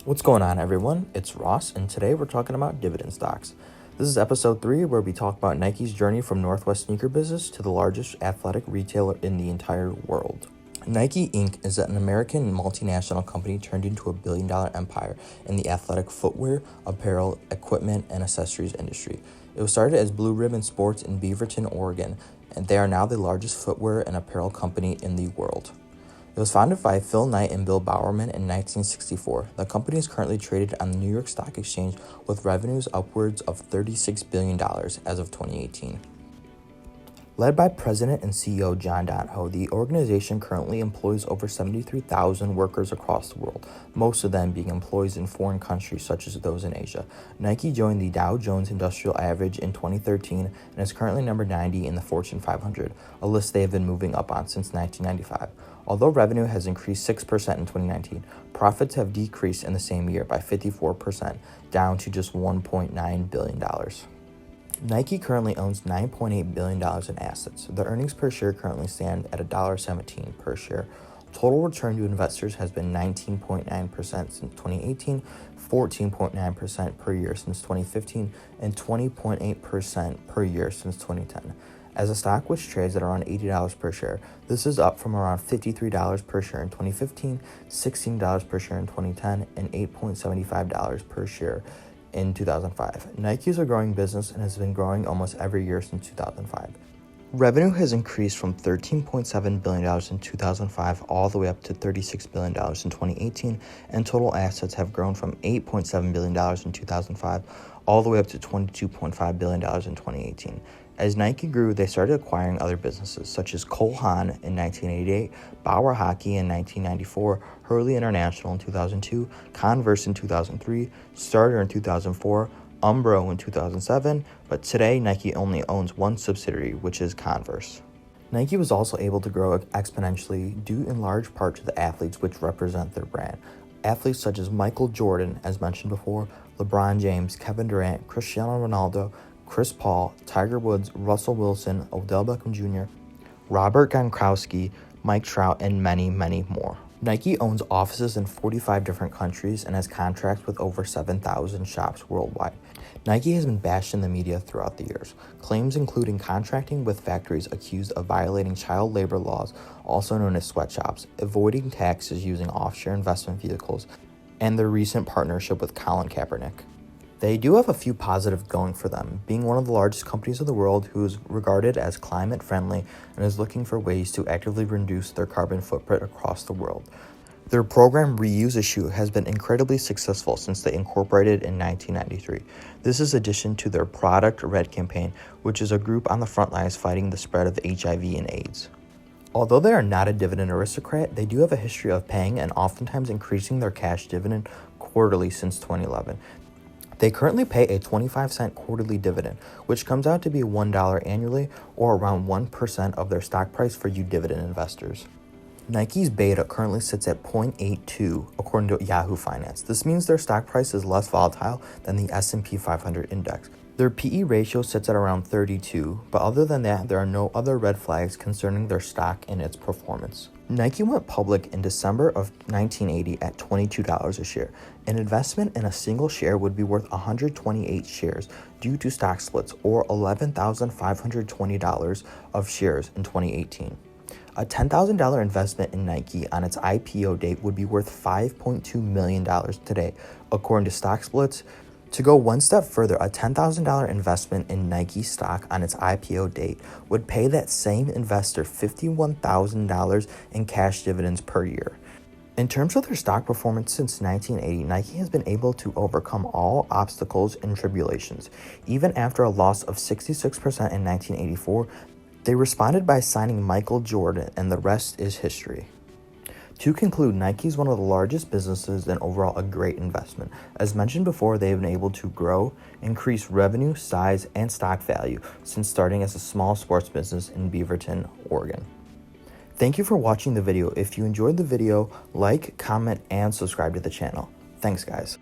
What's going on, everyone? It's Ross, and today we're talking about dividend stocks. This is episode 3, where we talk about Nike's journey from Northwest sneaker business to the largest athletic retailer in the entire world. Nike Inc. is an American multinational company turned into a billion-dollar empire in the athletic footwear, apparel, equipment, and accessories industry. It was started as Blue Ribbon Sports in Beaverton, Oregon, and they are now the largest footwear and apparel company in the world. It was founded by Phil Knight and Bill Bowerman in 1964. The company is currently traded on the New York Stock Exchange with revenues upwards of $36 billion as of 2018. Led by President and CEO John Donahoe, the organization currently employs over 73,000 workers across the world, most of them being employees in foreign countries such as those in Asia. Nike joined the Dow Jones Industrial Average in 2013 and is currently number 90 in the Fortune 500, a list they have been moving up on since 1995. Although revenue has increased 6% in 2019, profits have decreased in the same year by 54%, down to just $1.9 billion. Nike currently owns $9.8 billion in assets. The earnings per share currently stand at $1.17 per share. Total return to investors has been 19.9% since 2018, 14.9% per year since 2015, and 20.8% per year since 2010. As a stock which trades at around $80 per share, this is up from around $53 per share in 2015, $16 per share in 2010, and $8.75 per share in 2005. Nike is a growing business and has been growing almost every year since 2005. Revenue has increased from $13.7 billion in 2005 all the way up to $36 billion in 2018, and total assets have grown from $8.7 billion in 2005 all the way up to $22.5 billion in 2018. As Nike grew, they started acquiring other businesses such as Cole Haan in 1988, Bauer Hockey in 1994, Hurley International in 2002, Converse in 2003, Starter in 2004, Umbro in 2007, but today Nike only owns one subsidiary, which is Converse. Nike was also able to grow exponentially due in large part to the athletes which represent their brand. Athletes such as Michael Jordan, as mentioned before, LeBron James, Kevin Durant, Cristiano Ronaldo, Chris Paul, Tiger Woods, Russell Wilson, Odell Beckham Jr., Robert Gronkowski, Mike Trout, and many, many more. Nike owns offices in 45 different countries and has contracts with over 7,000 shops worldwide. Nike has been bashed in the media throughout the years. Claims including contracting with factories accused of violating child labor laws, also known as sweatshops, avoiding taxes using offshore investment vehicles, and their recent partnership with Colin Kaepernick. They do have a few positives going for them, being one of the largest companies in the world who is regarded as climate friendly and is looking for ways to actively reduce their carbon footprint across the world. Their program Reuse a Shoe has been incredibly successful since they incorporated in 1993. This is in addition to their Product Red campaign, which is a group on the front lines fighting the spread of HIV and AIDS. Although they are not a dividend aristocrat, they do have a history of paying and oftentimes increasing their cash dividend quarterly since 2011. They currently pay a 25-cent quarterly dividend, which comes out to be $1 annually, or around 1% of their stock price for you dividend investors. Nike's beta currently sits at 0.82 according to Yahoo Finance. This means their stock price is less volatile than the S&P 500 index. Their PE ratio sits at around 32, but other than that, there are no other red flags concerning their stock and its performance. Nike went public in December of 1980 at $22 a share. An investment in a single share would be worth 128 shares due to stock splits, or $11,520 of shares in 2018. A $10,000 investment in Nike on its IPO date would be worth $5.2 million today, according to stock splits. To go one step further, a $10,000 investment in Nike stock on its IPO date would pay that same investor $51,000 in cash dividends per year. In terms of their stock performance since 1980, Nike has been able to overcome all obstacles and tribulations. Even after a loss of 66% in 1984, they responded by signing Michael Jordan, and the rest is history. To conclude, Nike is one of the largest businesses and overall a great investment. As mentioned before, they have been able to grow, increase revenue, size, and stock value since starting as a small sports business in Beaverton, Oregon. Thank you for watching the video. If you enjoyed the video, like, comment, and subscribe to the channel. Thanks, guys.